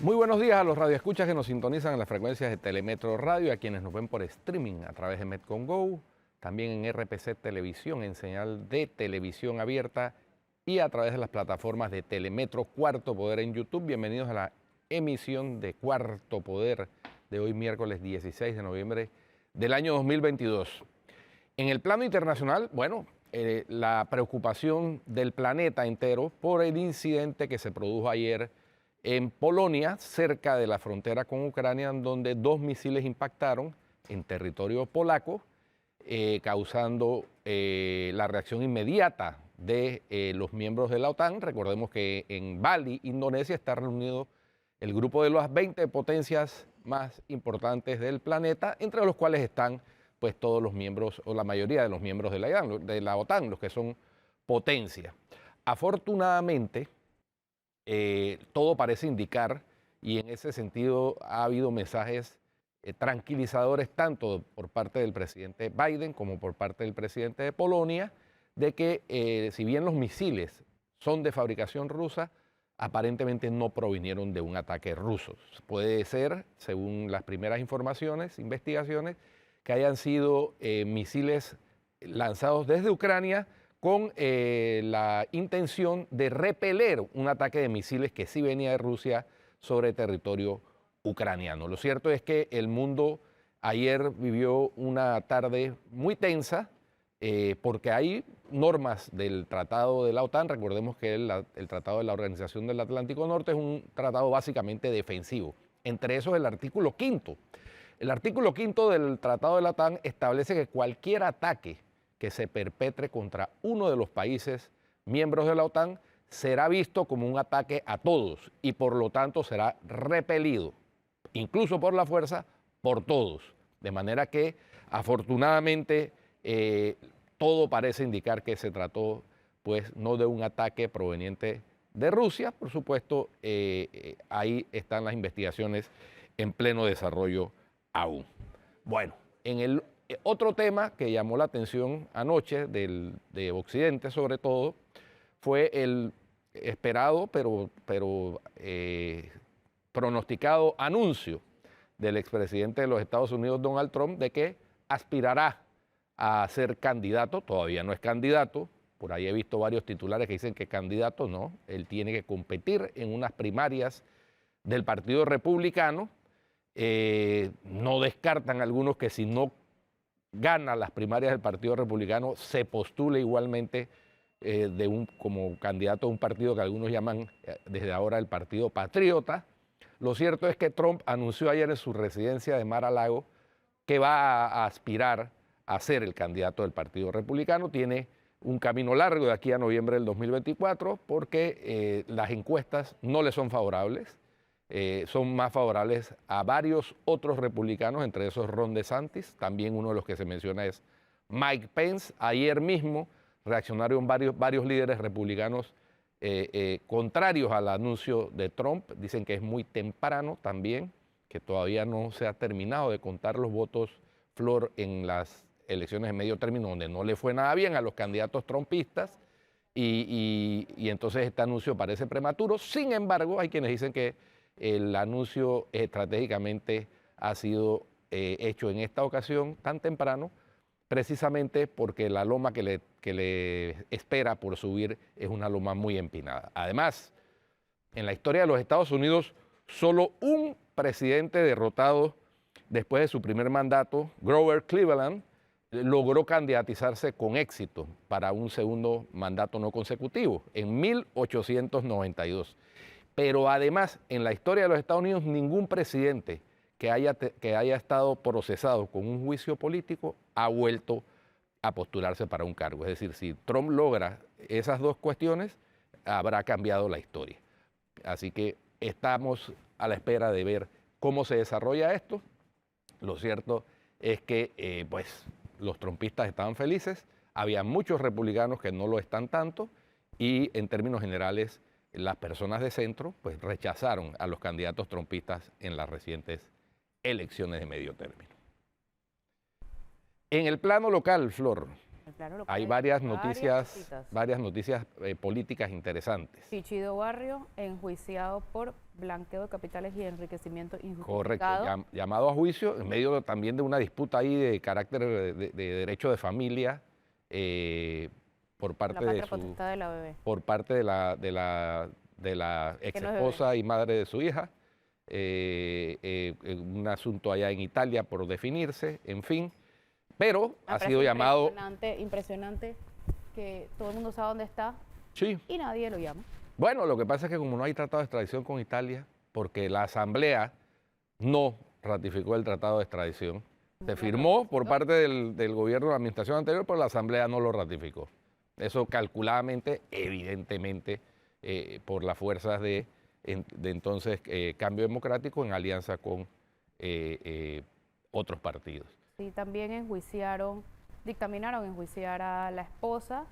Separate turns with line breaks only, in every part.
Muy buenos días a los radioescuchas que nos sintonizan en las frecuencias de Telemetro Radio, y a quienes nos ven por streaming a través de Metcon Go, también en RPC Televisión, en señal de televisión abierta y a través de las plataformas de Telemetro Cuarto Poder en YouTube. Bienvenidos a la emisión de Cuarto Poder de hoy, miércoles 16 de noviembre del año 2022. En el plano internacional, la preocupación del planeta entero por el incidente que se produjo ayer en Polonia, cerca de la frontera con Ucrania, en donde dos misiles impactaron en territorio polaco, causando la reacción inmediata de los miembros de la OTAN. Recordemos que en Bali, Indonesia, está reunido el grupo de las 20 potencias más importantes del planeta, entre los cuales están pues todos los miembros, o la mayoría de los miembros de la OTAN, los que son potencias. Afortunadamente, todo parece indicar, y en ese sentido ha habido mensajes tranquilizadores tanto por parte del presidente Biden como por parte del presidente de Polonia, de que si bien los misiles son de fabricación rusa, aparentemente no provinieron de un ataque ruso. Puede ser, según las primeras informaciones, investigaciones, que hayan sido misiles lanzados desde Ucrania con la intención de repeler un ataque de misiles que sí venía de Rusia sobre territorio ucraniano. Lo cierto es que el mundo ayer vivió una tarde muy tensa porque hay normas del Tratado de la OTAN. Recordemos que el Tratado de la Organización del Atlántico Norte es un tratado básicamente defensivo. Entre esos el artículo 5. El artículo 5 del Tratado de la OTAN establece que cualquier ataque que se perpetre contra uno de los países miembros de la OTAN será visto como un ataque a todos y por lo tanto será repelido, incluso por la fuerza, por todos. De manera que afortunadamente todo parece indicar que se trató pues no de un ataque proveniente de Rusia. Por supuesto, ahí están las investigaciones en pleno desarrollo aún. Bueno, en el otro tema que llamó la atención anoche de Occidente sobre todo fue el esperado pero pronosticado anuncio del expresidente de los Estados Unidos, Donald Trump, de que aspirará a ser candidato. Todavía no es candidato, por ahí he visto varios titulares que dicen que candidato no, él tiene que competir en unas primarias del Partido Republicano. No descartan algunos que si no gana las primarias del Partido Republicano, se postula igualmente como candidato a un partido que algunos llaman desde ahora el Partido Patriota. Lo cierto es que Trump anunció ayer en su residencia de Mar-a-Lago que va a aspirar a ser el candidato del Partido Republicano. Tiene un camino largo de aquí a noviembre del 2024 porque las encuestas no le son favorables. Son más favorables a varios otros republicanos, entre esos Ron DeSantis, también uno de los que se menciona es Mike Pence. Ayer mismo reaccionaron varios líderes republicanos contrarios al anuncio de Trump. Dicen que es muy temprano también, que todavía no se ha terminado de contar los votos flor en las elecciones de medio término, donde no le fue nada bien a los candidatos trumpistas, y entonces este anuncio parece prematuro. Sin embargo, hay quienes dicen que el anuncio estratégicamente ha sido hecho en esta ocasión tan temprano, precisamente porque la loma que le espera por subir es una loma muy empinada. Además, en la historia de los Estados Unidos, solo un presidente derrotado después de su primer mandato, Grover Cleveland, logró candidatizarse con éxito para un segundo mandato no consecutivo en 1892. Pero además, en la historia de los Estados Unidos, ningún presidente que haya estado procesado con un juicio político ha vuelto a postularse para un cargo. Es decir, si Trump logra esas dos cuestiones, habrá cambiado la historia. Así que estamos a la espera de ver cómo se desarrolla esto. Lo cierto es que los trumpistas estaban felices, había muchos republicanos que no lo están tanto, y en términos generales las personas de centro pues rechazaron a los candidatos trumpistas en las recientes elecciones de medio término. En el plano local, Flor,
Claro, lo
Hay
puede
varias
varias
noticias,
cositas.
políticas interesantes.
Chichido Barrio, enjuiciado por blanqueo de capitales y enriquecimiento
Correcto,
injustificado.
llamado a juicio en medio también de una disputa ahí de carácter de derecho de familia por
La
parte de
patria
su,
potestad de la bebé,
por parte de la ex
que no es bebé.
esposa y madre de su hija, un asunto allá en Italia por definirse, en fin, pero
Me
ha
parece
sido llamado,
impresionante que todo el mundo sabe dónde está
sí.
y nadie lo llama.
Bueno, lo que pasa es que como no hay tratado de extradición con Italia, porque la Asamblea no ratificó el tratado de extradición, se
No lo
firmó por
ratificó.
parte del gobierno de la administración anterior, pero la Asamblea no lo ratificó. Eso calculadamente, evidentemente, por las fuerzas de entonces Cambio Democrático en alianza con otros partidos.
Sí, también dictaminaron enjuiciar a la esposa,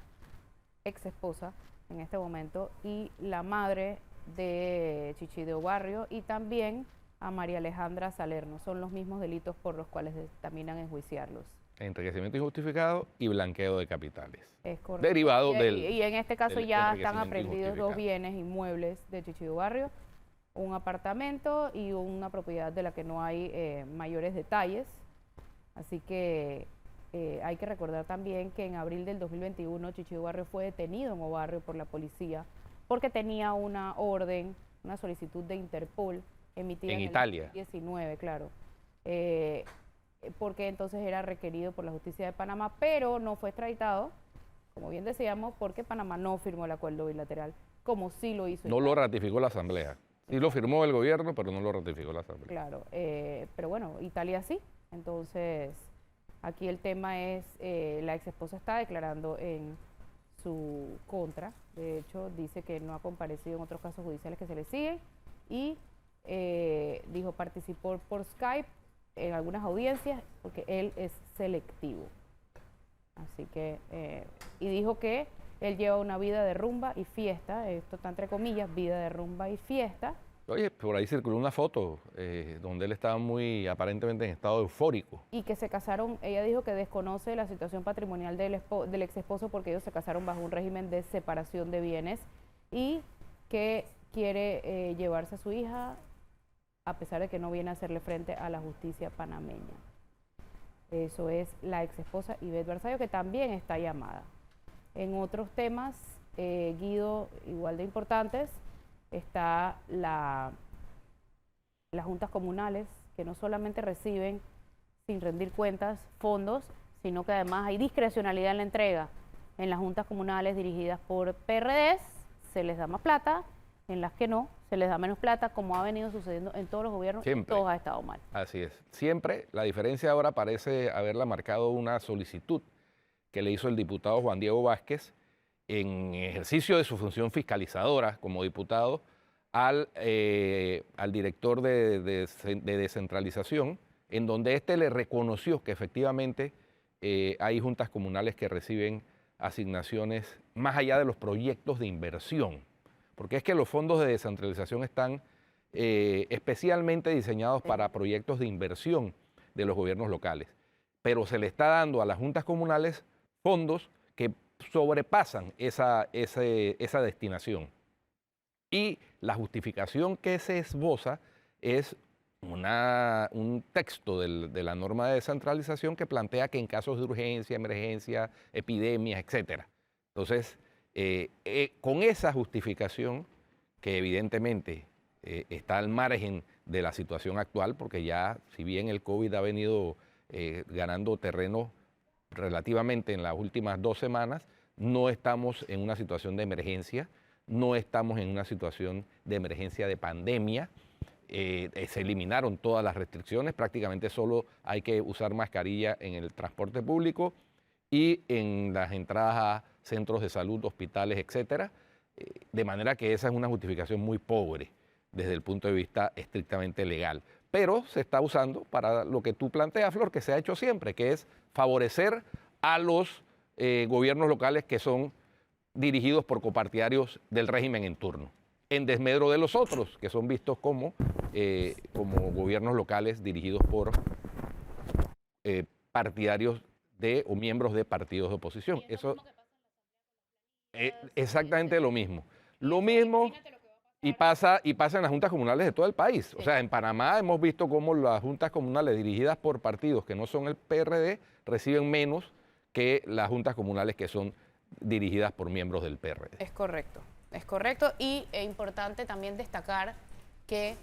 ex esposa en este momento, y la madre de Chichideo Barrio, y también a María Alejandra Salerno. Son los mismos delitos por los cuales dictaminan enjuiciarlos.
Enriquecimiento injustificado y blanqueo de capitales.
Es correcto.
Derivado
Y en este caso
del
ya están
enriquecimiento
aprehendidos dos
injustificado.
bienes inmuebles de Chichideo Barrio, un apartamento y una propiedad de la que no hay mayores detalles. Así que hay que recordar también que en abril del 2021 Chichideo Barrio fue detenido en Obarrio por la policía porque tenía una orden, una solicitud de Interpol emitida
En
en
Italia.
el 2019, claro. Porque entonces era requerido por la justicia de Panamá, pero no fue extraditado, como bien decíamos, porque Panamá no firmó el acuerdo bilateral, como sí lo hizo
No
Italia.
lo ratificó la Asamblea. Sí lo firmó el gobierno, pero no lo ratificó la Asamblea.
Claro, pero bueno, Italia sí. Entonces, aquí el tema es, la ex esposa está declarando en su contra. De hecho, dice que no ha comparecido en otros casos judiciales que se le siguen y dijo participó por Skype en algunas audiencias porque él es selectivo. Así que, y dijo que él lleva una vida de rumba y fiesta, esto está entre comillas, vida de rumba y fiesta.
Oye, por ahí circuló una foto donde él estaba muy aparentemente en estado eufórico.
Y que se casaron, ella dijo que desconoce la situación patrimonial del ex esposo porque ellos se casaron bajo un régimen de separación de bienes y que quiere llevarse a su hija a pesar de que no viene a hacerle frente a la justicia panameña. Eso es la ex esposa Ivette Barzallo, que también está llamada. En otros temas, Guido, igual de importantes, está las juntas comunales, que no solamente reciben, sin rendir cuentas, fondos, sino que además hay discrecionalidad en la entrega. En las juntas comunales dirigidas por PRDs se les da más plata, en las que no, se les da menos plata, como ha venido sucediendo en todos los gobiernos,
Siempre.
y todos ha estado mal.
Así es. Siempre, la diferencia ahora parece haberla marcado una solicitud que le hizo el diputado Juan Diego Vázquez en ejercicio de su función fiscalizadora como diputado al director de descentralización, en donde éste le reconoció que efectivamente hay juntas comunales que reciben asignaciones más allá de los proyectos de inversión, porque es que los fondos de descentralización están especialmente diseñados para proyectos de inversión de los gobiernos locales, pero se le está dando a las juntas comunales fondos que sobrepasan esa destinación. Y la justificación que se esboza es un texto de la norma de descentralización que plantea que en casos de urgencia, emergencia, epidemias, etc. Entonces, con esa justificación, que evidentemente está al margen de la situación actual, porque ya, si bien el COVID ha venido ganando terreno relativamente en las últimas 2 semanas, no estamos en una situación de emergencia, no estamos en una situación de emergencia de pandemia. Se eliminaron todas las restricciones, prácticamente solo hay que usar mascarilla en el transporte público y en las entradas a centros de salud, hospitales, etcétera, de manera que esa es una justificación muy pobre desde el punto de vista estrictamente legal. Pero se está usando para lo que tú planteas, Flor, que se ha hecho siempre, que es favorecer a los gobiernos locales que son dirigidos por copartidarios del régimen en turno, en desmedro de los otros, que son vistos como gobiernos locales dirigidos por partidarios o miembros de partidos de oposición. Eso es exactamente lo mismo. Lo mismo y pasa en las juntas comunales de todo el país. O sea, en Panamá hemos visto cómo las juntas comunales dirigidas por partidos que no son el PRD reciben menos que las juntas comunales que son dirigidas por miembros del PRD.
Es correcto y es importante también destacar que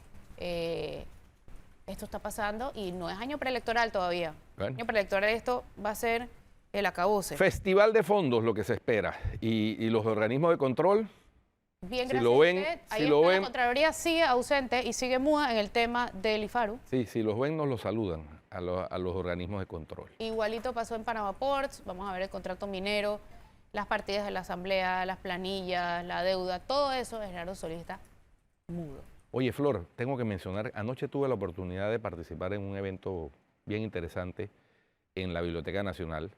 esto está pasando y no es año preelectoral todavía.
Bueno.
Año preelectoral, esto va a ser el acabose.
Festival de fondos, lo que se espera. Y los organismos de control,
bien,
si
gracias
lo ven,
a usted. Ahí
si lo
está,
ven,
la Contraloría sigue ausente y sigue muda en el tema del IFARU.
sí, si los ven, nos los saludan a los organismos de control.
Igualito pasó en Panama Ports, vamos a ver el contrato minero, las partidas de la asamblea, las planillas, la deuda, todo eso es Gerardo Solís está mudo.
Oye, Flor, tengo que mencionar, anoche tuve la oportunidad de participar en un evento bien interesante en la Biblioteca Nacional,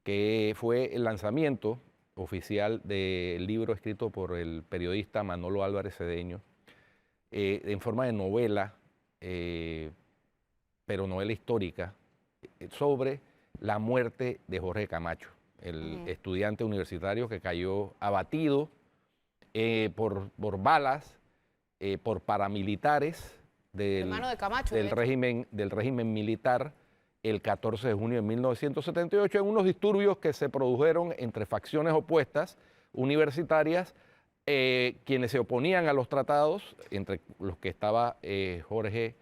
que fue el lanzamiento oficial del libro escrito por el periodista Manolo Álvarez Cedeño, en forma de novela, pero novela histórica, sobre la muerte de Jorge Camacho, el estudiante universitario que cayó abatido por balas, por paramilitares
Hermano de Camacho,
del régimen militar el 14 de junio de 1978 en unos disturbios que se produjeron entre facciones opuestas universitarias, quienes se oponían a los tratados, entre los que estaba Jorge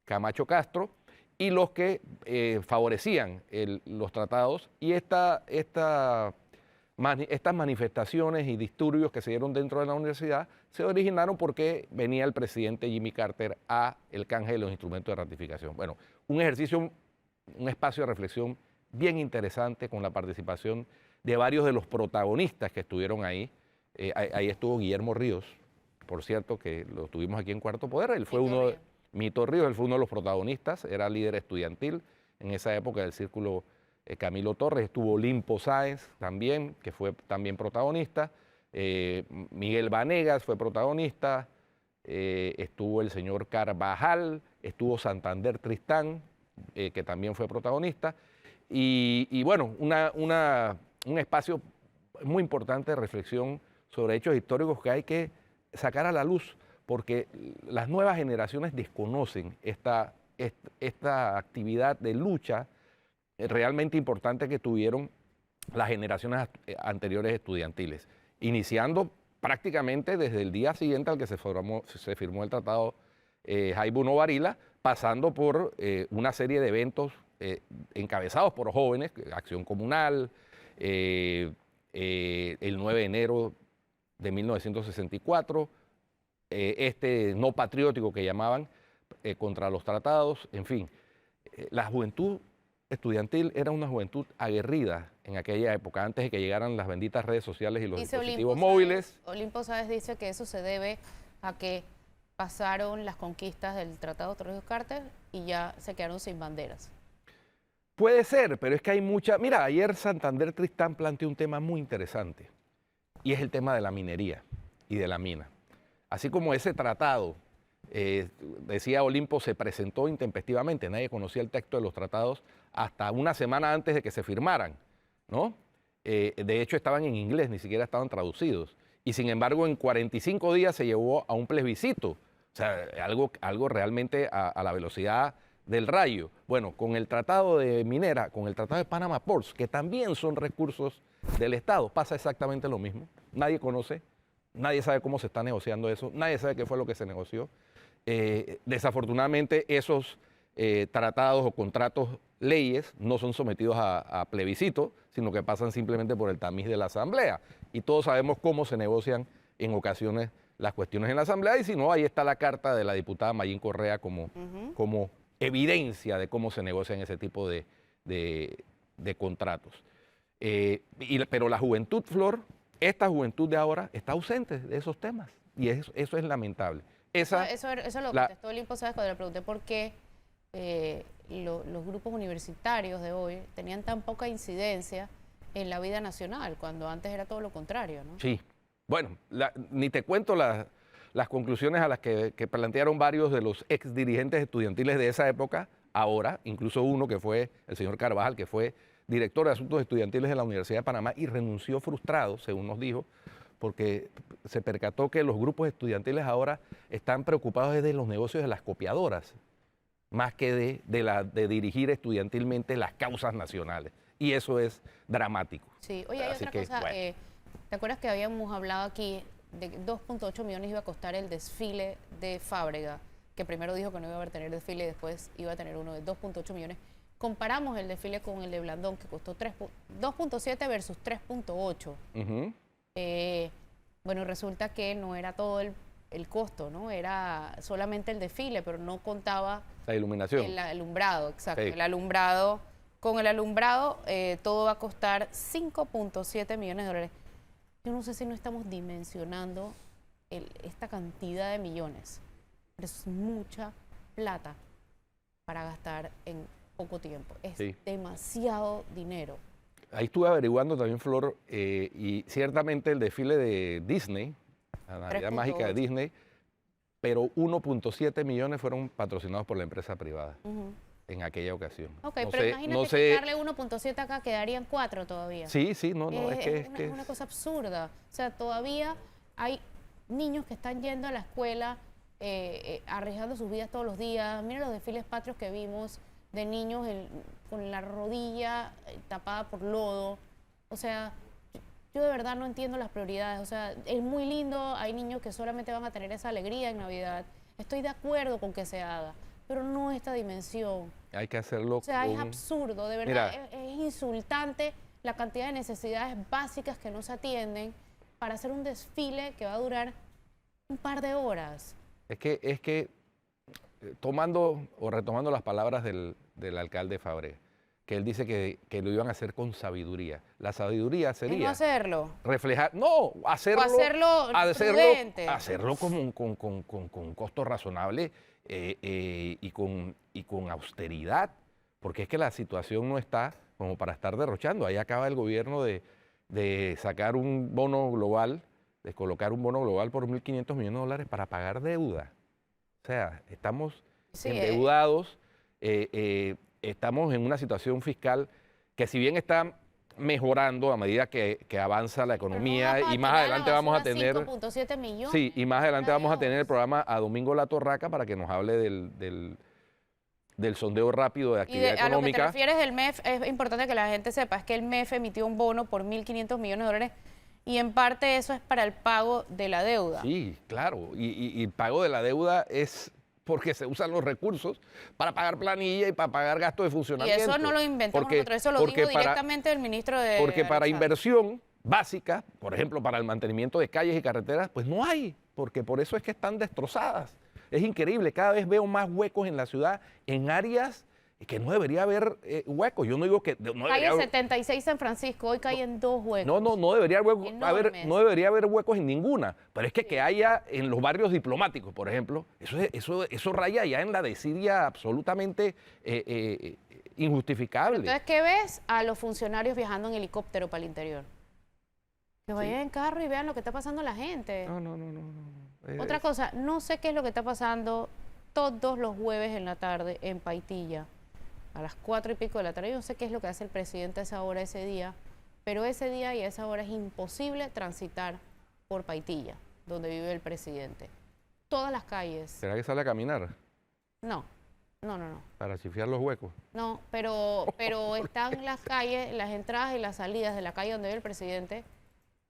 Camacho Castro, y los que favorecían los tratados, y estas manifestaciones y disturbios que se dieron dentro de la universidad se originaron porque venía el presidente Jimmy Carter a el canje de los instrumentos de ratificación. Bueno, un espacio de reflexión bien interesante con la participación de varios de los protagonistas que estuvieron ahí. Ahí estuvo Guillermo Ríos, por cierto, que lo tuvimos aquí en Cuarto Poder. Él fue Mito Ríos, él fue uno de los protagonistas, era líder estudiantil en esa época del Círculo Camilo Torres. Estuvo Olimpo Sáenz también, que fue también protagonista. Miguel Vanegas fue protagonista. Estuvo el señor Carvajal, estuvo Santander Tristán, que también fue protagonista. Y bueno, un espacio muy importante de reflexión sobre hechos históricos que hay que sacar a la luz, porque las nuevas generaciones desconocen esta actividad de lucha realmente importante que tuvieron las generaciones anteriores estudiantiles, iniciando prácticamente desde el día siguiente al que se firmó el tratado Jaibuno Varila, pasando por una serie de eventos encabezados por jóvenes, Acción Comunal, el 9 de enero de 1964, no patriótico que llamaban, contra los tratados, en fin. La juventud estudiantil era una juventud aguerrida en aquella época, antes de que llegaran las benditas redes sociales y los dispositivos móviles.
Olimpo Sáenz dice que eso se debe a que pasaron las conquistas del Tratado Trujillo-Carter y ya se quedaron sin banderas.
Puede ser, pero es que hay mucha... Mira, ayer Santander Tristán planteó un tema muy interesante, y es el tema de la minería y de la mina. Así como ese tratado, decía Olimpo, se presentó intempestivamente, nadie conocía el texto de los tratados hasta una semana antes de que se firmaran, ¿no? De hecho estaban en inglés, ni siquiera estaban traducidos. Y sin embargo en 45 días se llevó a un plebiscito, o sea, algo realmente a la velocidad del rayo. Bueno, con el tratado de minera, con el tratado de Panama Ports, que también son recursos del Estado, pasa exactamente lo mismo. Nadie conoce, nadie sabe cómo se está negociando eso, nadie sabe qué fue lo que se negoció. Desafortunadamente esos tratados o contratos, leyes, no son sometidos a plebiscito, sino que pasan simplemente por el tamiz de la Asamblea. Y todos sabemos cómo se negocian en ocasiones las cuestiones en la Asamblea, y si no, ahí está la carta de la diputada Mayín Correa como evidencia de cómo se negocian ese tipo de contratos. Pero la juventud, Flor, esta juventud de ahora está ausente de esos temas, y eso es lamentable.
Eso lo contestó Olimpo Sáenz cuando le pregunté por qué los grupos universitarios de hoy tenían tan poca incidencia en la vida nacional, cuando antes era todo lo contrario, ¿no?
Sí. Bueno, ni te cuento las conclusiones a las que plantearon varios de los ex dirigentes estudiantiles de esa época, ahora, incluso uno que fue el señor Carvajal, que fue director de Asuntos Estudiantiles de la Universidad de Panamá y renunció frustrado, según nos dijo, porque se percató que los grupos estudiantiles ahora están preocupados de los negocios de las copiadoras, más que de dirigir estudiantilmente las causas nacionales. Y eso es dramático.
Sí, oye, hay
Así
otra
que,
cosa,
bueno.
¿te acuerdas que habíamos hablado aquí de que 2.8 millones iba a costar el desfile de Fábrega? Que primero dijo que no iba a tener desfile y después iba a tener uno de 2.8 millones. Comparamos el desfile con el de Blandón, que costó 2.7 versus 3.8.
Ujú.
Bueno, resulta que no era todo el costo, ¿no? Era solamente el desfile, pero no contaba
La iluminación.
el alumbrado, exacto.
Sí.
El alumbrado, con el alumbrado todo va a costar 5.7 millones de dólares. Yo no sé si no estamos dimensionando esta cantidad de millones, pero es mucha plata para gastar en poco tiempo. Es
Sí.
demasiado dinero.
Ahí estuve averiguando también, Flor, y ciertamente el desfile de Disney, la Navidad Mágica de
3.8.
Disney, pero 1.7 millones fueron patrocinados por la empresa privada
Ujú.
en aquella ocasión.
Ok,
No
pero
sé,
imagínate
no
que
sé.
darle 1.7 acá quedarían 4 todavía.
Sí, sí, no, es que
Es una cosa absurda. O sea, todavía hay niños que están yendo a la escuela arriesgando sus vidas todos los días. Mira los desfiles patrios que vimos de niños con la rodilla tapada por lodo. O sea, yo de verdad no entiendo las prioridades. O sea, es muy lindo, hay niños que solamente van a tener esa alegría en Navidad. Estoy de acuerdo con que se haga, pero no esta dimensión.
hay que hacerlo
O sea, es
con...
absurdo, de verdad, es insultante la cantidad de necesidades básicas que no se atienden para hacer un desfile que va a durar un par de horas.
Es que tomando o retomando las palabras del alcalde Fabre, que él dice que lo iban a hacer con sabiduría. La sabiduría
Es no
sería
hacerlo.
reflejar, no, hacerlo,
Prudente.
hacerlo con un costo razonable y con austeridad, porque es que la situación no está como para estar derrochando. Ahí acaba el gobierno de sacar un bono global, de colocar un bono global por 1.500 millones de dólares para pagar deuda. O sea, estamos
Sí,
endeudados, estamos en una situación fiscal que si bien está mejorando a medida que avanza la economía y más adelante vamos a tener...
5.7 millones.
Sí, y más adelante vamos a tener el
Dios.
programa a Domingo La Torraca para que nos hable del sondeo rápido de
Y
actividad
a lo que te
económica.
refieres del MEF, es importante que la gente sepa, es que el MEF emitió un bono por 1.500 millones de dólares y en parte eso es para el pago de la deuda.
Sí, claro, y el pago de la deuda es porque se usan los recursos para pagar planilla y para pagar gastos de
Y
funcionamiento.
eso no lo inventamos
Porque-
nosotros, eso lo
porque
dijo
para-
directamente el ministro de...
Porque para
Alexandre.
inversión básica, por ejemplo, para el mantenimiento de calles y carreteras, pues no hay, porque por eso es que están destrozadas. Es increíble, cada vez veo más huecos en la ciudad, en áreas que no debería haber huecos. Yo no digo que... No
Calle
debería haber-
76 San Francisco, hoy caen 2 huecos.
no debería
Enormes.
no debería haber huecos en ninguna. Pero es que haya en los barrios diplomáticos, por ejemplo, eso raya ya en la desidia absolutamente injustificable.
Entonces, ¿qué ves? A los funcionarios viajando en helicóptero para el interior. Que vayan en carro y vean lo que está pasando a la gente.
No.
Otra cosa, no sé qué es lo que está pasando todos los jueves en la tarde en Paitilla, a las 4 y pico de la tarde. Yo no sé qué es lo que hace el presidente a esa hora, ese día, pero ese día y a esa hora es imposible transitar por Paitilla, donde vive el presidente. Todas las calles.
¿Será que sale a caminar
No.
para chifiar los huecos?
No, pero están las calles, las entradas y las salidas de la calle donde vive el presidente,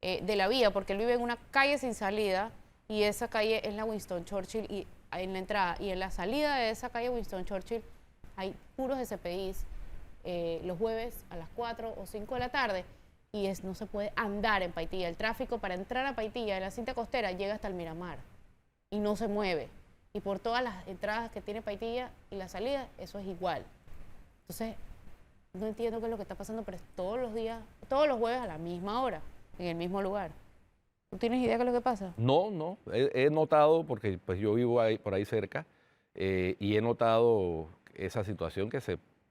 de la vía, porque él vive en una calle sin salida y esa calle es la Winston Churchill y en la entrada y en la salida de esa calle Winston Churchill hay puros SPIs los jueves a las 4 o 5 de la tarde y no se puede andar en Paitilla. El tráfico para entrar a Paitilla en la cinta costera llega hasta el Miramar y no se mueve. Y por todas las entradas que tiene Paitilla y la salida, eso es igual. Entonces, no entiendo qué es lo que está pasando, pero es todos los días, todos los jueves a la misma hora, en el mismo lugar. ¿Tú tienes idea qué es lo que pasa?
No. He notado, porque pues yo vivo por ahí cerca, y he notado esa situación que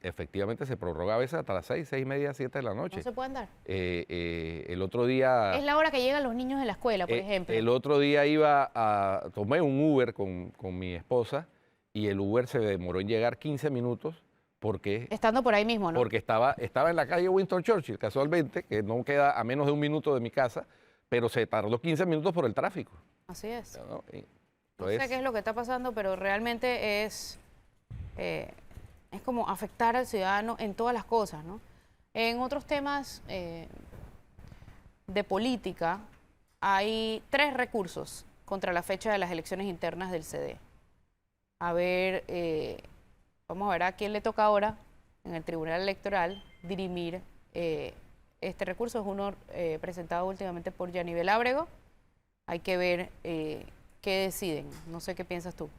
efectivamente se prorroga a veces hasta las 6:30, 7 de la noche.
No se puede andar.
El otro día...
Es la hora que llegan los niños de la escuela, por ejemplo.
El otro día tomé un Uber con mi esposa y el Uber se demoró en llegar 15 minutos porque,
Estando por ahí mismo, ¿no?
porque estaba en la calle Winston Churchill, casualmente, que no queda a menos de un minuto de mi casa, pero se tardó 15 minutos por el tráfico,
Así es.
¿no?
No sé qué es lo que está pasando, pero realmente es como afectar al ciudadano en todas las cosas, ¿no? En otros temas de política, hay 3 recursos contra la fecha de las elecciones internas del CD. A ver, vamos a ver a quién le toca ahora en el Tribunal Electoral dirimir este recurso. Es uno presentado últimamente por Yanivel Ábrego. Hay que ver qué deciden. No sé qué piensas tú.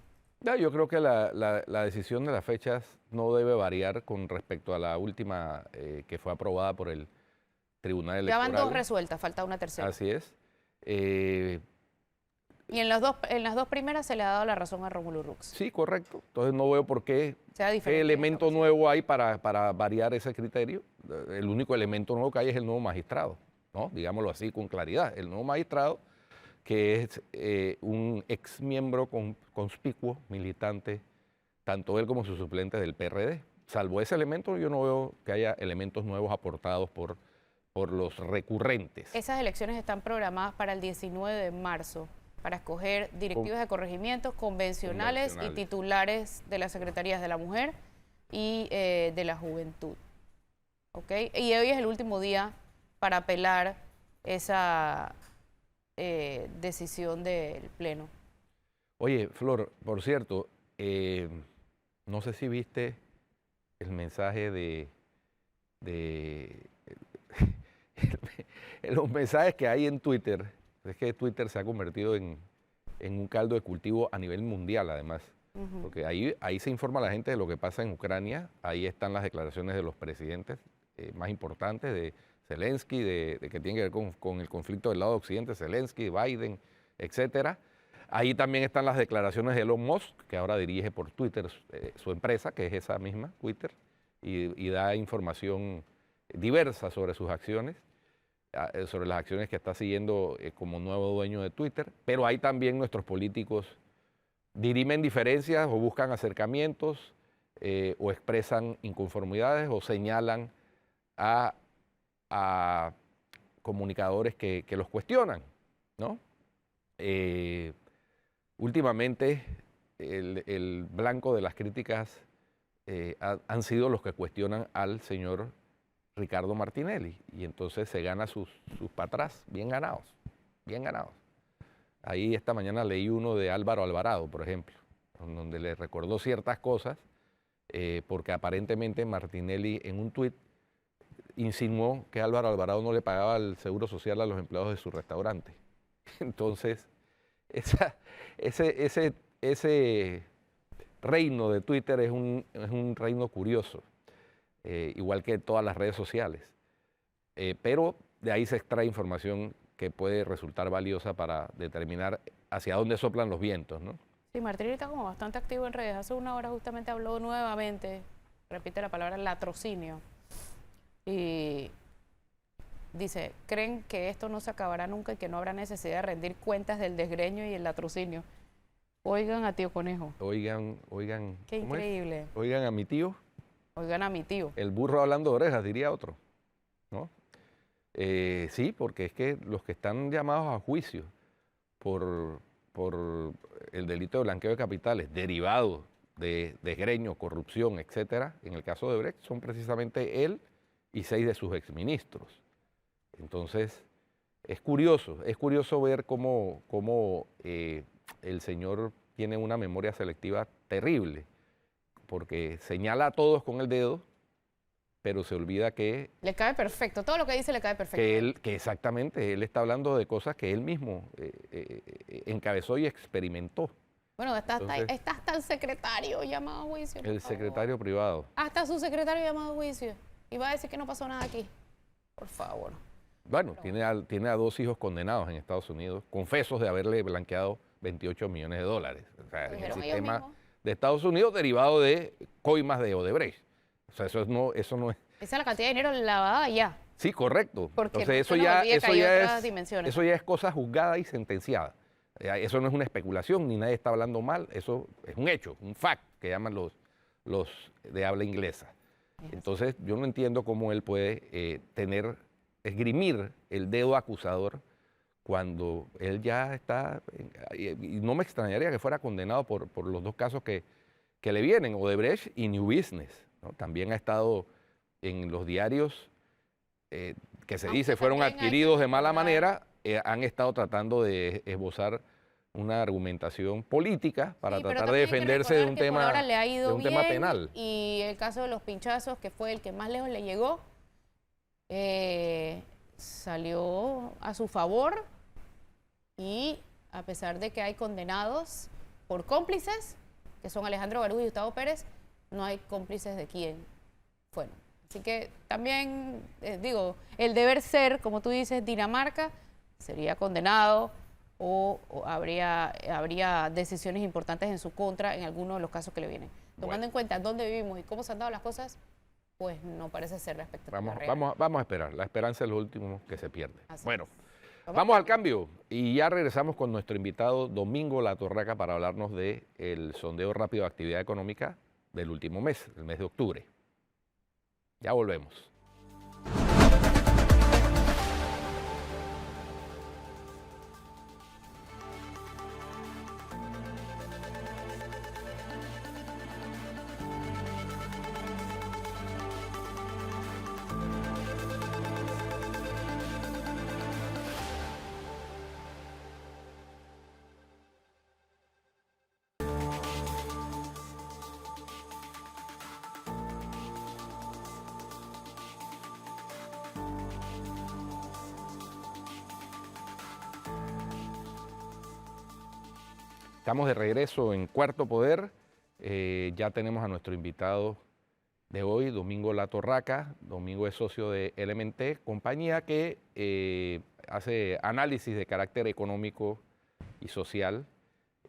Yo creo que la decisión de las fechas no debe variar con respecto a la última que fue aprobada por el Tribunal
Ya
Electoral.
van 2 resueltas, falta una tercera.
Así es.
Y en las dos primeras se le ha dado la razón a Rómulo Rux.
Sí, correcto. Entonces no veo por qué,
Sea
qué
diferente
elemento
en esta ocasión.
nuevo hay para variar ese criterio. El único elemento nuevo que hay es el nuevo magistrado, ¿no? Digámoslo así con claridad. El nuevo magistrado, que es un ex miembro conspicuo, militante, tanto él como su suplente del PRD. Salvo ese elemento, yo no veo que haya elementos nuevos aportados por los recurrentes.
Esas elecciones están programadas para el 19 de marzo, para escoger directivos de corregimientos convencionales y titulares de las Secretarías de la Mujer y de la Juventud. ¿Ok? Y hoy es el último día para apelar esa decisión del Pleno.
Oye, Flor, por cierto, no sé si viste el mensaje los mensajes que hay en Twitter. Es que Twitter se ha convertido en un caldo de cultivo a nivel mundial, además. Porque ahí se informa a la gente de lo que pasa en Ucrania. Ahí están las declaraciones de los presidentes más importantes, de Zelensky, de que tiene que ver con el conflicto del lado occidente, Zelensky, Biden, etcétera. Ahí también están las declaraciones de Elon Musk, que ahora dirige por Twitter su empresa, que es esa misma, Twitter, y da información diversa sobre sus acciones, sobre las acciones que está siguiendo como nuevo dueño de Twitter. Pero ahí también nuestros políticos dirimen diferencias o buscan acercamientos o expresan inconformidades o señalan a comunicadores que los cuestionan, ¿no? Últimamente el blanco de las críticas han sido los que cuestionan al señor Ricardo Martinelli, y entonces se gana sus patrás bien ganados, bien ganados. Ahí esta mañana leí uno de Álvaro Alvarado, por ejemplo, donde le recordó ciertas cosas, porque aparentemente Martinelli en un tuit insinuó que Álvaro Alvarado no le pagaba el seguro social a los empleados de su restaurante. Entonces, ese reino de Twitter es un reino curioso, igual que todas las redes sociales. Pero de ahí se extrae información que puede resultar valiosa para determinar hacia dónde soplan los vientos, ¿no?
Sí, Martinelli está como bastante activo en redes. Hace una hora justamente habló nuevamente, repite la palabra latrocinio, y dice, creen que esto no se acabará nunca y que no habrá necesidad de rendir cuentas del desgreño y el latrocinio. Oigan a tío Conejo.
Oigan.
Qué increíble.
Oigan a mi tío.
Oigan a mi tío.
El burro hablando de orejas, diría otro, ¿no? Sí, porque es que los que están llamados a juicio por el delito de blanqueo de capitales derivado de desgreño, corrupción, etcétera, en el caso de Brecht, son precisamente él y 6 de sus exministros. Entonces, es curioso ver cómo el señor tiene una memoria selectiva terrible, porque señala a todos con el dedo, pero se olvida que...
Le cae perfecto, todo lo que dice le cae perfecto.
Que exactamente, él está hablando de cosas que él mismo encabezó y experimentó.
Bueno, está hasta el secretario llamado a juicio.
El secretario privado.
Hasta su secretario llamado a juicio. Y va a decir que no pasó nada aquí. Por favor.
Bueno, tiene a 2 hijos condenados en Estados Unidos, confesos de haberle blanqueado 28 millones de dólares. O sea, en el sistema de Estados Unidos derivado de coimas de Odebrecht. O sea, eso no es... Esa
es la cantidad de dinero lavada ya.
Sí, correcto.
Porque
entonces eso ya es cosa juzgada y sentenciada. Eso no es una especulación, ni nadie está hablando mal, eso es un hecho, un fact que llaman los los de habla inglesa. Entonces, yo no entiendo cómo él puede esgrimir el dedo acusador cuando él ya está, y no me extrañaría que fuera condenado por los dos casos que le vienen, Odebrecht y New Business, ¿no? También ha estado en los diarios que se dice fueron adquiridos de mala manera, han estado tratando de esbozar una argumentación política para tratar de defenderse de un tema penal.
Y el caso de los pinchazos, que fue el que más lejos le llegó, salió a su favor, y a pesar de que hay condenados por cómplices, que son Alejandro Barús y Gustavo Pérez, no hay cómplices de quién fueron. Así que también, digo, el deber ser, como tú dices, Dinamarca sería condenado o habría decisiones importantes en su contra en alguno de los casos que le vienen. Tomando en cuenta dónde vivimos y cómo se han dado las cosas, pues no parece ser la expectativa real.
Vamos a esperar. La esperanza es lo último que se pierde. Bueno, vamos al cambio y ya regresamos con nuestro invitado Domingo Latorraca para hablarnos del sondeo rápido de actividad económica del último mes, el mes de octubre. Ya volvemos. Estamos de regreso en Cuarto Poder. Ya tenemos a nuestro invitado de hoy, Domingo Latorraca. Domingo es socio de Elementé, compañía que hace análisis de carácter económico y social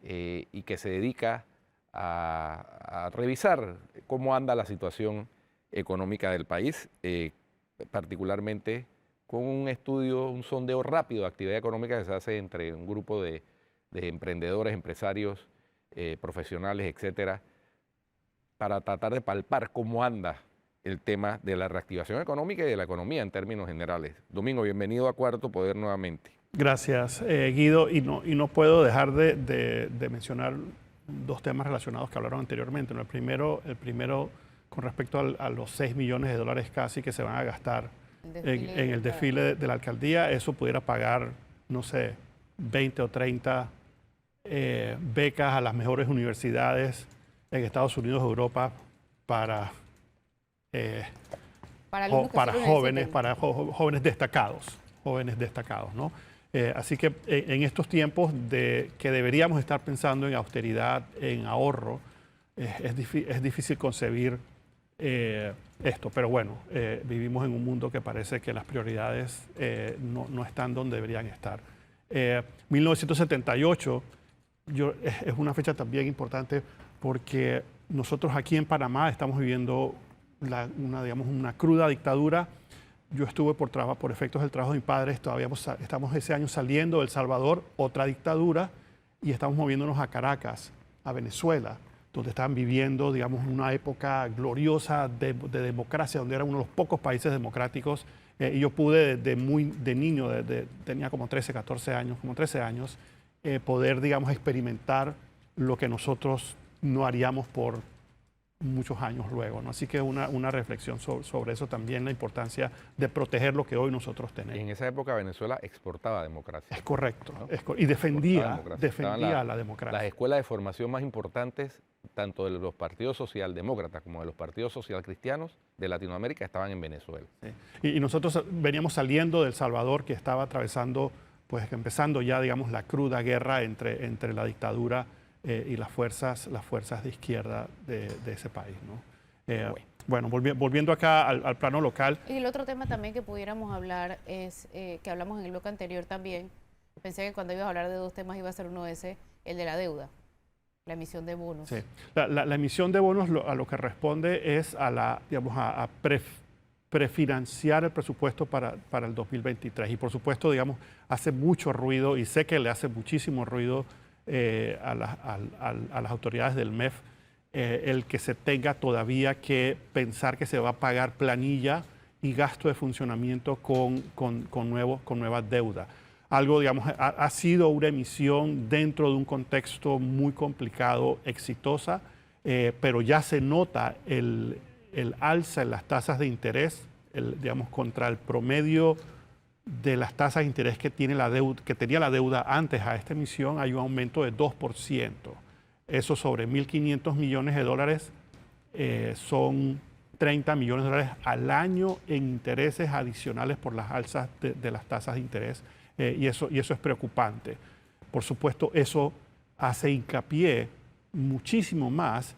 y que se dedica a revisar cómo anda la situación económica del país, particularmente con un estudio, un sondeo rápido de actividad económica que se hace entre un grupo de emprendedores, empresarios, profesionales, etcétera, para tratar de palpar cómo anda el tema de la reactivación económica y de la economía en términos generales. Domingo, bienvenido a Cuarto Poder nuevamente.
Gracias, Guido. Y no puedo dejar de mencionar dos temas relacionados que hablaron anteriormente, ¿no? El primero con respecto a los 6 millones de dólares casi que se van a gastar en el desfile de la alcaldía. Eso pudiera pagar, no sé, 20 o 30 becas a las mejores universidades en Estados Unidos, Europa, para jóvenes destacados, ¿no? Así que en estos tiempos que deberíamos estar pensando en austeridad, en ahorro, es difícil concebir esto, pero bueno, vivimos en un mundo que parece que las prioridades no están donde deberían estar. 1978 es una fecha también importante porque nosotros aquí en Panamá estamos viviendo una cruda dictadura. Yo estuve por efectos del trabajo de mi padre, estamos ese año saliendo de El Salvador, otra dictadura, y estamos moviéndonos a Caracas, a Venezuela, donde estaban viviendo, digamos, una época gloriosa de democracia, donde era uno de los pocos países democráticos. Y yo pude de niño, tenía como 13 años, poder, digamos, experimentar lo que nosotros no haríamos por muchos años luego, ¿no? Así que una reflexión sobre eso también, la importancia de proteger lo que hoy nosotros tenemos.
Y en esa época Venezuela exportaba democracia.
Es correcto, ¿no? Y defendía la democracia.
Las escuelas de formación más importantes, tanto de los partidos socialdemócratas como de los partidos socialcristianos de Latinoamérica, estaban en Venezuela.
Sí. Y nosotros veníamos saliendo de El Salvador, que estaba atravesando, pues empezando ya, digamos, la cruda guerra entre la dictadura y las fuerzas de izquierda de ese país, ¿no? Bueno, volviendo acá al plano local.
Y el otro tema también que pudiéramos hablar es, que hablamos en el bloque anterior también, pensé que cuando ibas a hablar de dos temas iba a ser uno ese, el de la deuda, la emisión de bonos.
Sí. La emisión de bonos a lo que responde es a prefinanciar el presupuesto para el 2023. Y por supuesto, digamos, hace mucho ruido, y sé que le hace muchísimo ruido a las autoridades del MEF, el que se tenga todavía que pensar que se va a pagar planilla y gasto de funcionamiento con nueva deuda. Algo, digamos, ha sido una emisión dentro de un contexto muy complicado, exitosa, pero ya se nota el alza en las tasas de interés, digamos, contra el promedio de las tasas de interés que tenía la deuda antes a esta emisión. Hay un aumento de 2%. Eso sobre 1.500 millones de dólares son 30 millones de dólares al año en intereses adicionales por las alzas de las tasas de interés, y eso es preocupante. Por supuesto, eso hace hincapié muchísimo más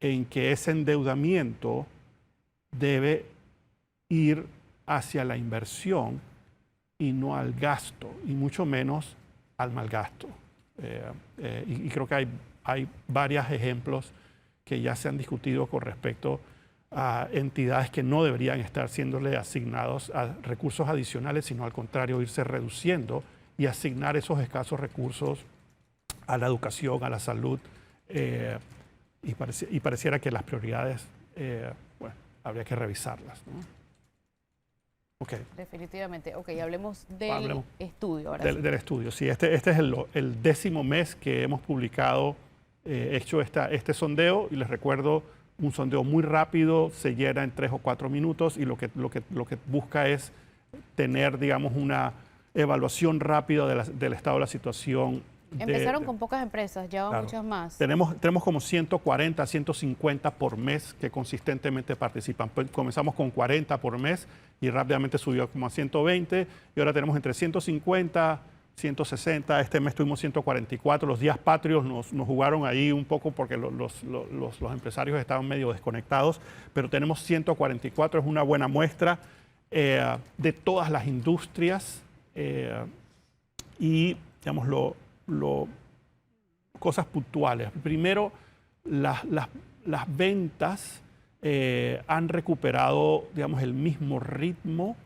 en que ese endeudamiento debe ir hacia la inversión y no al gasto, y mucho menos al malgasto. Y creo que hay varios ejemplos que ya se han discutido con respecto a entidades que no deberían estar siéndole asignados a recursos adicionales, sino al contrario, irse reduciendo y asignar esos escasos recursos a la educación, a la salud, y pareciera que las prioridades, bueno, habría que revisarlas, ¿no? Okay.
Definitivamente. Ok, hablemos del estudio. Ahora
del estudio, sí. Este es el 10º mes que hemos publicado, hecho este sondeo, y les recuerdo, un sondeo muy rápido, se llena en 3 o 4 minutos, y lo que busca es tener, digamos, una evaluación rápida del estado de la situación.
Empezaron con pocas empresas, ya van muchas más.
Tenemos como 140, 150 por mes que consistentemente participan. Pues comenzamos con 40 por mes y rápidamente subió como a 120, y ahora tenemos entre 150, 160, este mes tuvimos 144. Los días patrios nos jugaron ahí un poco porque los empresarios estaban medio desconectados, pero tenemos 144, es una buena muestra de todas las industrias, y, digamos, cosas puntuales. Primero, las ventas han recuperado, digamos, el mismo ritmo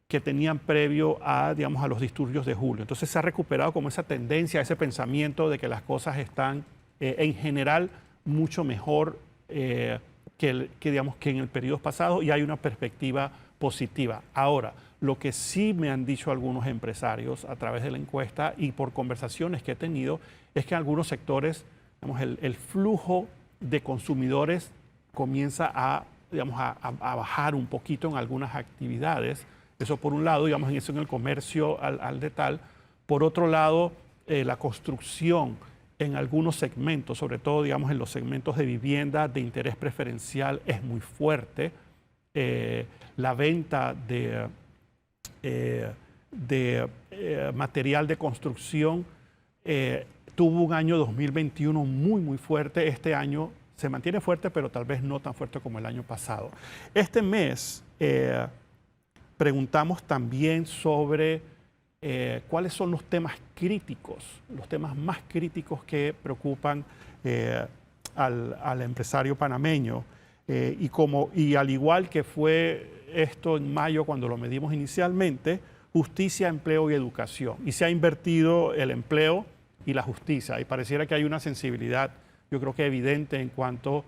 que tenían previo a, digamos, a los disturbios de julio. Entonces se ha recuperado como esa tendencia, ese pensamiento de que las cosas están en general mucho mejor digamos, que en el periodo pasado, y hay una perspectiva positiva. Ahora, lo que sí me han dicho algunos empresarios a través de la encuesta y por conversaciones que he tenido es que en algunos sectores, digamos, el flujo de consumidores comienza digamos, a bajar un poquito en algunas actividades. Eso por un lado, digamos, en el comercio al detal. Por otro lado, la construcción en algunos segmentos, sobre todo, digamos, en los segmentos de vivienda de interés preferencial, es muy fuerte. La venta de material de construcción tuvo un año 2021 muy, muy fuerte. Este año se mantiene fuerte, pero tal vez no tan fuerte como el año pasado. Este mes preguntamos también sobre cuáles son los temas críticos, los temas más críticos que preocupan al empresario panameño. Y al igual que fue esto en mayo cuando lo medimos inicialmente, justicia, empleo y educación. Y se ha invertido el empleo y la justicia. Y pareciera que hay una sensibilidad, yo creo que evidente, en cuanto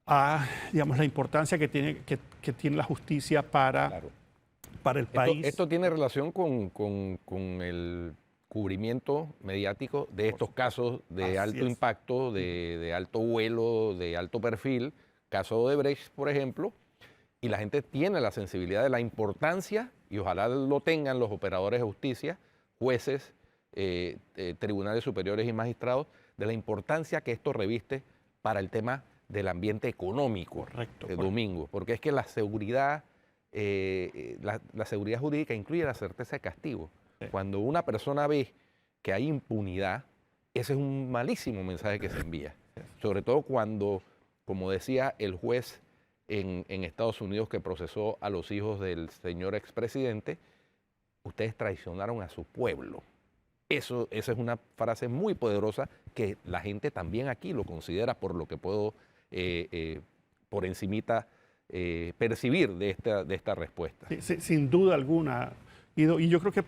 a, digamos, la importancia que tiene la justicia para el país.
Esto tiene relación con el cubrimiento mediático de estos casos de alto impacto, de alto vuelo, de alto perfil. Caso Odebrecht, por ejemplo, y la gente tiene la sensibilidad de la importancia, y ojalá lo tengan los operadores de justicia, jueces, tribunales superiores y magistrados, de la importancia que esto reviste para el tema del ambiente económico.
Correcto.
Domingo, porque es que la seguridad, la seguridad jurídica incluye la certeza de castigo. Sí. Cuando una persona ve que hay impunidad, ese es un malísimo mensaje que se envía, sobre todo cuando, como decía el juez en Estados Unidos que procesó a los hijos del señor expresidente, ustedes traicionaron a su pueblo. Esa es una frase muy poderosa que la gente también aquí lo considera, por lo que puedo por encimita percibir de esta respuesta.
Sí, sin duda alguna. Y yo creo que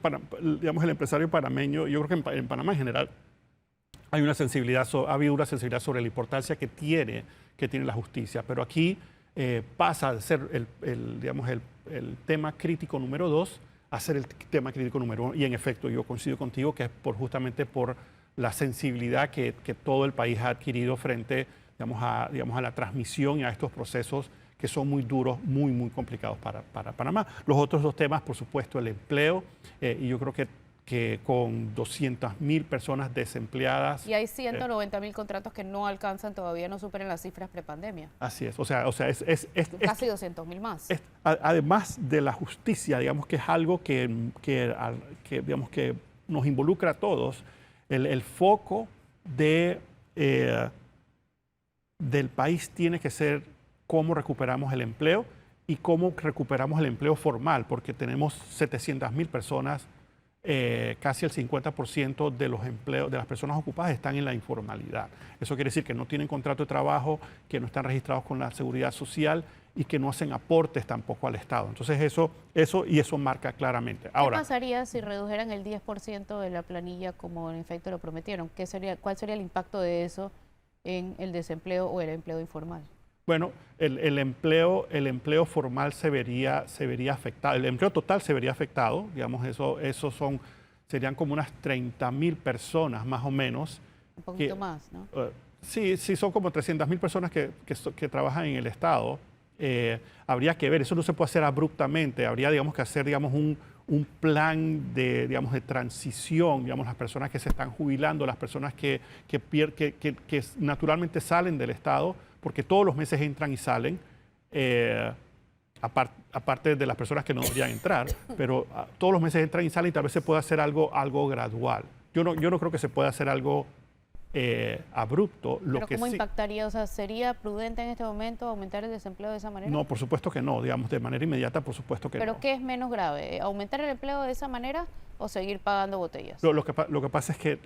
digamos, el empresario panameño, yo creo que en Panamá en general, hay una sensibilidad, ha habido una sensibilidad sobre la importancia que tiene la justicia, pero aquí pasa de ser digamos, el tema crítico número 2 a ser el tema crítico número 1. Y en efecto, yo coincido contigo que es justamente por la sensibilidad que todo el país ha adquirido frente, digamos, a la transmisión y a estos procesos que son muy duros, muy complicados para Panamá. Los otros dos temas, por supuesto, el empleo, y yo creo que con 200.000 personas desempleadas.
Y hay 190.000 contratos que no alcanzan, todavía no superan las cifras prepandemia.
Así es, o sea
casi 200.000 más.
Además de la justicia, digamos que es algo que digamos que nos involucra a todos, el foco del país tiene que ser cómo recuperamos el empleo y cómo recuperamos el empleo formal, porque tenemos 700.000 personas. Casi el 50% de los empleos de las personas ocupadas están en la informalidad. Eso quiere decir que no tienen contrato de trabajo, que no están registrados con la seguridad social y que no hacen aportes tampoco al Estado. Entonces eso marca claramente. Ahora,
¿qué pasaría si redujeran el 10% de la planilla como en efecto lo prometieron? ¿Cuál sería el impacto de eso en el desempleo o el empleo informal?
bueno, el empleo formal se vería afectado, el empleo total se vería afectado, digamos, serían como unas 30.000 personas más o menos.
Un poquito más, ¿no?
Sí, son como 300.000 personas que trabajan en el Estado. Habría que ver, eso no se puede hacer abruptamente, habría, digamos, que hacer, digamos, un plan de transición, digamos, las personas que se están jubilando, las personas que naturalmente salen del Estado, porque todos los meses entran y salen, aparte de las personas que no deberían entrar, pero todos los meses entran y salen y tal vez se pueda hacer algo gradual. Yo no creo que se pueda hacer algo abrupto.
¿Pero cómo impactaría? O sea, ¿sería prudente en este momento aumentar el desempleo de esa manera?
No, por supuesto que no, digamos, de manera inmediata, por supuesto que no.
¿Pero qué es menos grave? ¿Aumentar el empleo de esa manera o seguir pagando botellas?
Lo que pasa es que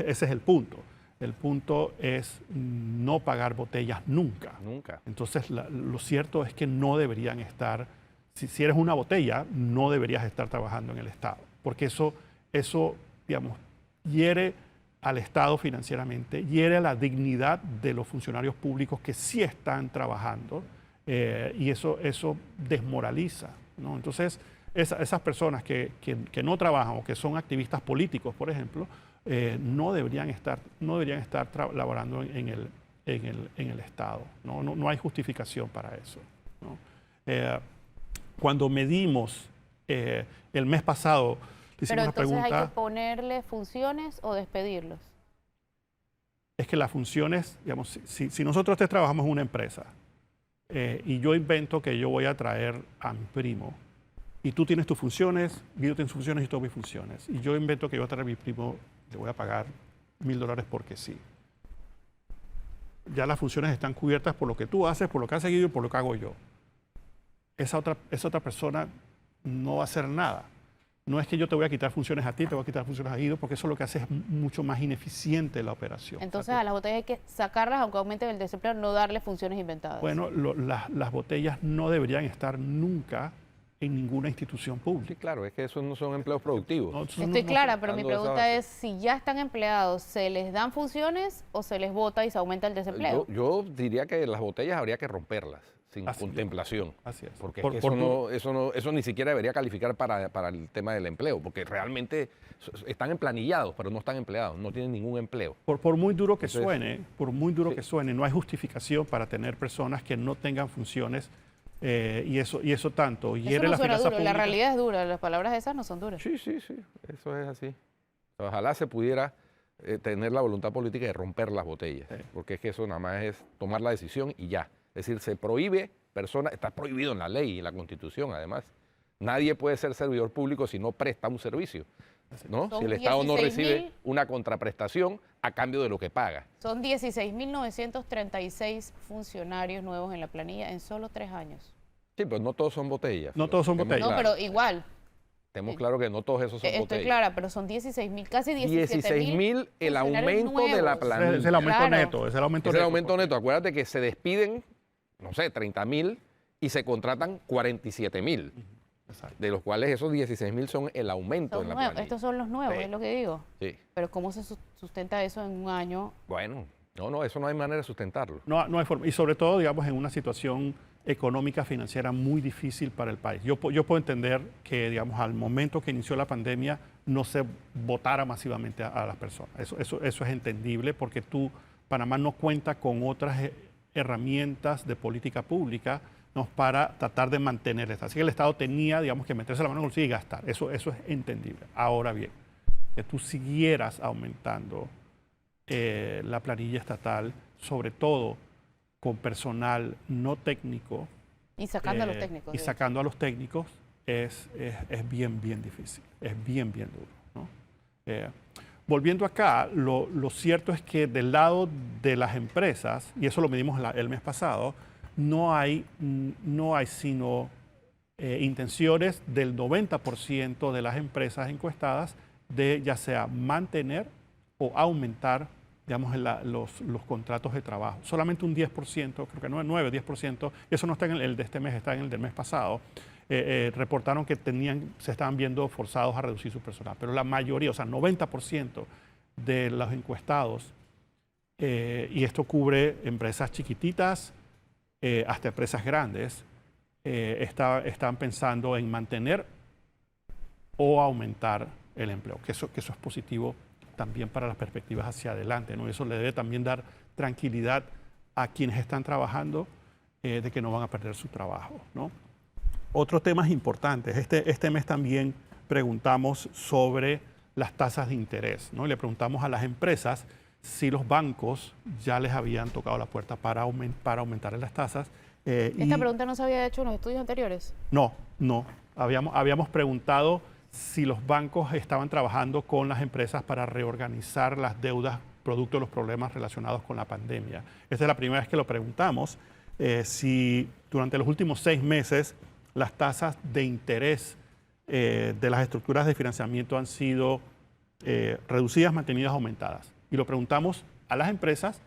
ese es el punto. El punto es no pagar botellas nunca.
Nunca.
Entonces, lo cierto es que no deberían estar, si eres una botella, no deberías estar trabajando en el Estado, porque eso digamos, hiere al Estado financieramente, hiere a la dignidad de los funcionarios públicos que sí están trabajando, y eso desmoraliza, ¿no? Entonces, esas personas que no trabajan o que son activistas políticos, por ejemplo, no deberían estar laborando en el Estado. No hay justificación para eso, ¿no? Cuando medimos el mes pasado, hicimos una pregunta.
Pero entonces hay que ponerle funciones o despedirlos.
Es que las funciones, digamos, si nosotros trabajamos en una empresa y yo invento que yo voy a traer a mi primo, y tú tienes tus funciones, Guido tiene sus funciones y todas mis funciones, y yo invento que yo voy a traer a mi primo, le voy a pagar $1.000 porque sí. Ya las funciones están cubiertas por lo que tú haces, por lo que hace Guido y por lo que hago yo. Esa otra persona no va a hacer nada. No es que yo te voy a quitar funciones a ti, te voy a quitar funciones a Guido, porque eso lo que hace es mucho más ineficiente la operación.
Entonces a las botellas hay que sacarlas, aunque aumente el desempleo, no darle funciones inventadas.
Bueno, las botellas no deberían estar nunca en ninguna institución pública.
Sí, claro, es que esos no son empleos productivos.
Estoy clara, pero mi pregunta es, si ya están empleados, ¿se les dan funciones o se les bota y se aumenta el desempleo?
Yo diría que las botellas habría que romperlas sin contemplación.
Así es.
Porque eso ni siquiera debería calificar para el tema del empleo, porque realmente están emplanillados, pero no están empleados, no tienen ningún empleo.
Por muy duro que suene, no hay justificación para tener personas que no tengan funciones. Y eso tanto hiere la finanza pública.
La realidad es dura, las palabras esas no son duras.
Sí, eso es así. Ojalá se pudiera tener la voluntad política de romper las botellas, porque es que eso nada más es tomar la decisión y ya. Es decir, se prohíbe personas, está prohibido en la ley y en la Constitución además. Nadie puede ser servidor público si no presta un servicio, ¿no? Si el Estado no recibe una contraprestación a cambio de lo que paga.
Son 16.936 funcionarios nuevos en la planilla en solo 3 años.
Sí, pero no todos son botellas.
No todos son botellas.
No, pero igual.
Tenemos claro que no todos esos son botellas.
Estoy clara, pero son 16.000, casi 17.000.
16.000 el aumento nuevos de la planilla.
Es el aumento neto. Es el
aumento neto. Acuérdate que se despiden, no sé, 30.000 y se contratan 47.000.
Exacto.
de los cuales esos 16.000 son el aumento
Son
en la
nuevos,
planilla.
estos son los nuevos,
Sí.
es lo que digo.
Sí.
Pero ¿cómo se sustenta eso en un año?
Bueno, no, eso no hay manera de sustentarlo.
No hay forma. Y sobre todo, digamos, en una situación económica, financiera muy difícil para el país. Yo puedo entender que, digamos, al momento que inició la pandemia no se votara masivamente a las personas. Eso es entendible porque Panamá no cuenta con otras herramientas de política pública, ¿no?, para tratar de mantener esto. Así que el Estado tenía, digamos, que meterse la mano en el bolsillo y gastar. Eso es entendible. Ahora bien, que tú siguieras aumentando la planilla estatal, sobre todo con personal no técnico.
Y sacando a los técnicos.
Y sacando a los técnicos es bien difícil, es bien duro, ¿no? Volviendo acá, lo cierto es que del lado de las empresas, y eso lo medimos el mes pasado, no hay sino intenciones del 90% de las empresas encuestadas de ya sea mantener o aumentar, digamos, los contratos de trabajo. Solamente un 10%, creo que 9 o 10%, eso no está en el de este mes, está en el del mes pasado, reportaron que se estaban viendo forzados a reducir su personal. Pero la mayoría, o sea, 90% de los encuestados, y esto cubre empresas chiquititas hasta empresas grandes, están pensando en mantener o aumentar el empleo, que eso es positivo también para las perspectivas hacia adelante, ¿no? Eso le debe también dar tranquilidad a quienes están trabajando de que no van a perder su trabajo, ¿no? Otros temas importantes. Este mes también preguntamos sobre las tasas de interés, ¿no? Y le preguntamos a las empresas si los bancos ya les habían tocado la puerta para aumentar las tasas.
¿Esta pregunta no se había hecho en los estudios anteriores?
No. Habíamos preguntado si los bancos estaban trabajando con las empresas para reorganizar las deudas producto de los problemas relacionados con la pandemia. Esta es la primera vez que lo preguntamos, si durante los últimos 6 meses las tasas de interés de las estructuras de financiamiento han sido reducidas, mantenidas, aumentadas. Y lo preguntamos a las empresas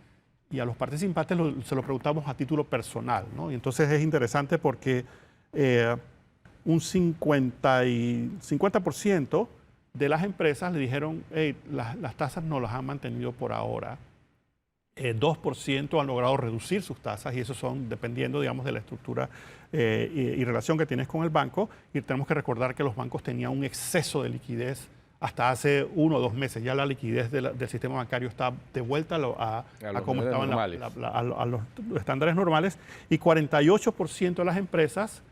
y a los participantes se lo preguntamos a título personal, ¿no? Y entonces es interesante porque un 50% de las empresas le dijeron, hey, las tasas no las han mantenido por ahora. 2% han logrado reducir sus tasas y eso son dependiendo, digamos, de la estructura y relación que tienes con el banco. Y tenemos que recordar que los bancos tenían un exceso de liquidez hasta hace 1 o 2 meses. Ya la liquidez del sistema bancario está de vuelta a como estaban a los estándares normales. Y 48% de las empresas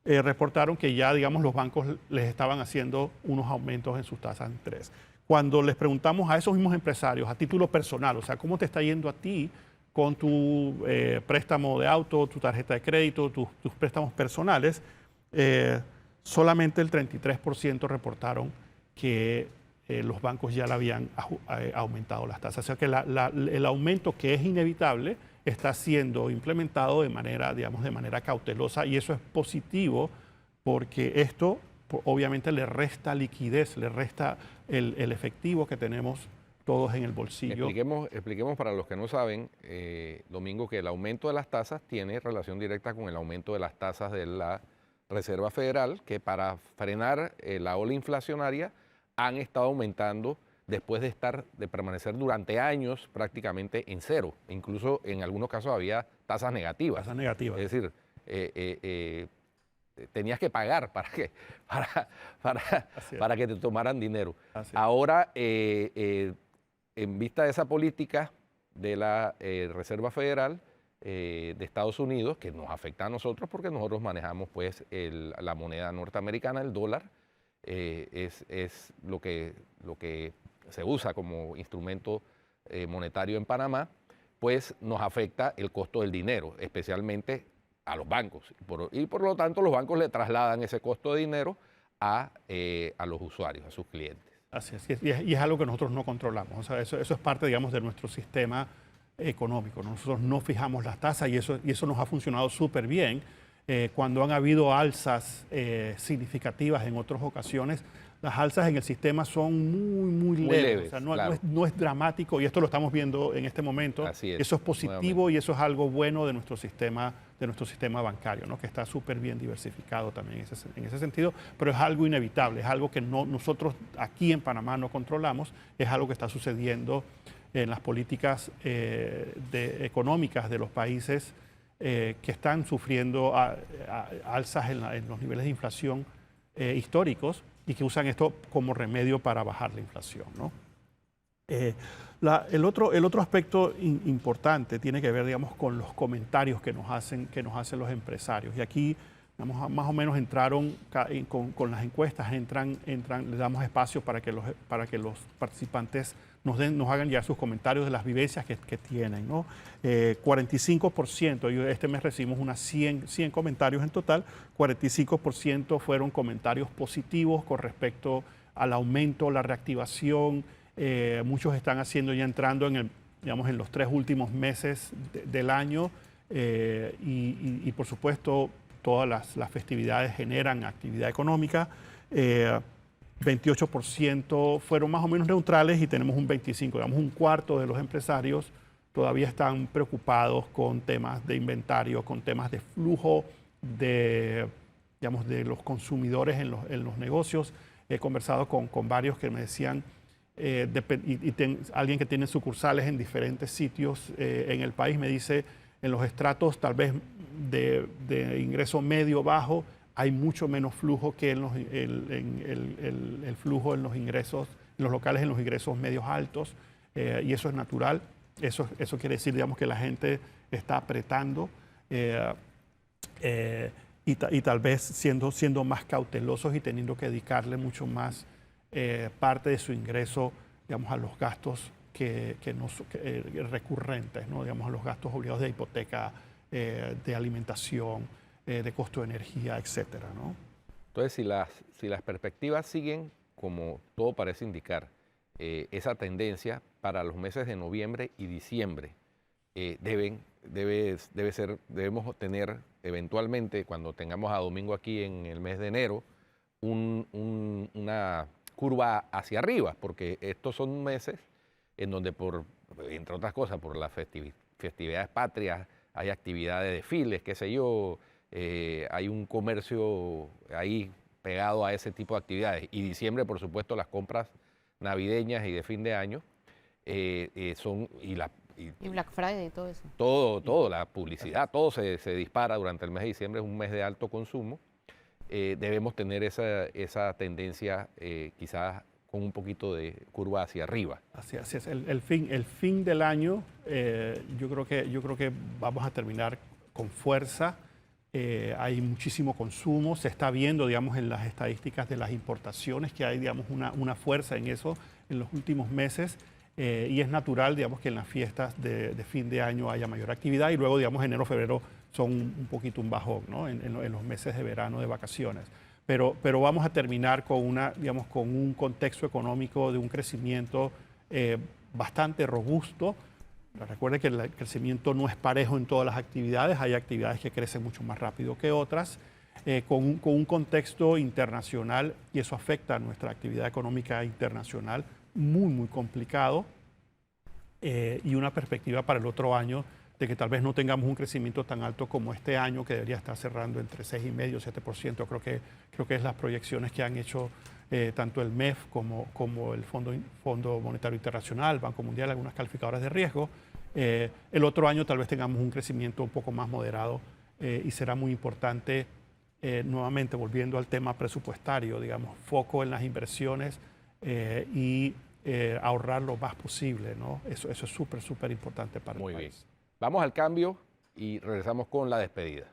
reportaron que ya, digamos, los bancos les estaban haciendo unos aumentos en sus tasas de interés. Cuando les preguntamos a esos mismos empresarios a título personal, o sea, ¿cómo te está yendo a ti con tu préstamo de auto, tu tarjeta de crédito, tus préstamos personales? Solamente el 33% reportaron que los bancos ya le habían aumentado las tasas. O sea que el aumento, que es inevitable, está siendo implementado de manera cautelosa, y eso es positivo porque esto obviamente le resta liquidez, le resta el efectivo que tenemos todos en el bolsillo.
Expliquemos para los que no saben, Domingo, que el aumento de las tasas tiene relación directa con el aumento de las tasas de la Reserva Federal, que para frenar la ola inflacionaria han estado aumentando después de permanecer durante años prácticamente en cero. Incluso en algunos casos había tasas negativas.
Tasas negativas.
Es decir, tenías que pagar para que te tomaran dinero. Ahora, en vista de esa política de la Reserva Federal de Estados Unidos, que nos afecta a nosotros porque nosotros manejamos pues la moneda norteamericana, el dólar, es lo que se usa como instrumento monetario en Panamá, pues nos afecta el costo del dinero, especialmente a los bancos. Y por lo tanto los bancos le trasladan ese costo de dinero a los usuarios, a sus clientes.
Así es, y es algo que nosotros no controlamos. O sea, eso es parte, digamos, de nuestro sistema económico. Nosotros no fijamos las tasas y eso nos ha funcionado súper bien. Cuando han habido alzas significativas en otras ocasiones, las alzas en el sistema son muy
Muy
leves.
leves,
O sea, no,
claro.
no es dramático y esto lo estamos viendo en este momento.
Así es,
Eso es positivo
nuevamente.
y eso es algo bueno de nuestro sistema bancario, ¿no? Que está súper bien diversificado también en ese sentido, pero es algo inevitable, es algo que nosotros aquí en Panamá no controlamos, es algo que está sucediendo en las políticas económicas de los países que están sufriendo alzas en los niveles de inflación históricos y que usan esto como remedio para bajar la inflación, ¿no? El otro aspecto importante tiene que ver, digamos, con los comentarios que nos hacen los empresarios. Y aquí, digamos, más o menos entraron con las encuestas, le damos espacio para que los participantes nos hagan ya sus comentarios de las vivencias que tienen, ¿no? 45%, este mes recibimos unas 100 comentarios en total, 45% fueron comentarios positivos con respecto al aumento, la reactivación. Muchos están entrando en los 3 últimos meses del año y por supuesto todas las festividades generan actividad económica. 28% fueron más o menos neutrales y tenemos un 25%, digamos un cuarto de los empresarios todavía están preocupados con temas de inventario, con temas de flujo de los consumidores en los negocios. He conversado con varios que me decían, alguien que tiene sucursales en diferentes sitios en el país me dice, en los estratos tal vez de ingreso medio bajo, hay mucho menos flujo que el flujo en los ingresos, en los locales en los ingresos medios altos, y eso es natural. Eso quiere decir, digamos, que la gente está apretando y tal vez siendo más cautelosos y teniendo que dedicarle mucho más parte de su ingreso, digamos, a los gastos recurrentes, ¿no? Digamos, a los gastos obligados de hipoteca, de alimentación, de costo de energía, etcétera, ¿no?
Entonces, si las perspectivas siguen como todo parece indicar, esa tendencia para los meses de noviembre y diciembre, debemos tener eventualmente, cuando tengamos a domingo aquí en el mes de enero, una curva hacia arriba, porque estos son meses en donde, entre otras cosas, por las festividades patrias, hay actividades de desfiles, qué sé yo, hay un comercio ahí pegado a ese tipo de actividades. Y diciembre, por supuesto, las compras navideñas y de fin de año son... Y
Black Friday y todo eso.
Todo, la publicidad, todo se dispara durante el mes de diciembre, es un mes de alto consumo. Debemos tener esa tendencia quizás con un poquito de curva hacia arriba.
Así es. El fin del año, yo creo que vamos a terminar con fuerza. Hay muchísimo consumo, se está viendo, digamos, en las estadísticas de las importaciones que hay, digamos, una fuerza en eso en los últimos meses. Y es natural, digamos, que en las fiestas de fin de año haya mayor actividad y luego, digamos, enero, febrero son un poquito un bajón, ¿no? En los meses de verano, de vacaciones. Pero vamos a terminar con un contexto económico de un crecimiento bastante robusto. Recuerde que el crecimiento no es parejo en todas las actividades, hay actividades que crecen mucho más rápido que otras, con un contexto internacional, y eso afecta a nuestra actividad económica internacional, muy complicado, y una perspectiva para el otro año de que tal vez no tengamos un crecimiento tan alto como este año, que debería estar cerrando entre 6,5% y 7%. Creo que es las proyecciones que han hecho tanto el MEF como el Fondo Monetario Internacional, Banco Mundial, algunas calificadoras de riesgo. El otro año tal vez tengamos un crecimiento un poco más moderado y será muy importante, nuevamente volviendo al tema presupuestario, digamos, foco en las inversiones y ahorrar lo más posible, ¿no? Eso es súper importante para el país.
Muy bien. Vamos al cambio y regresamos con la despedida.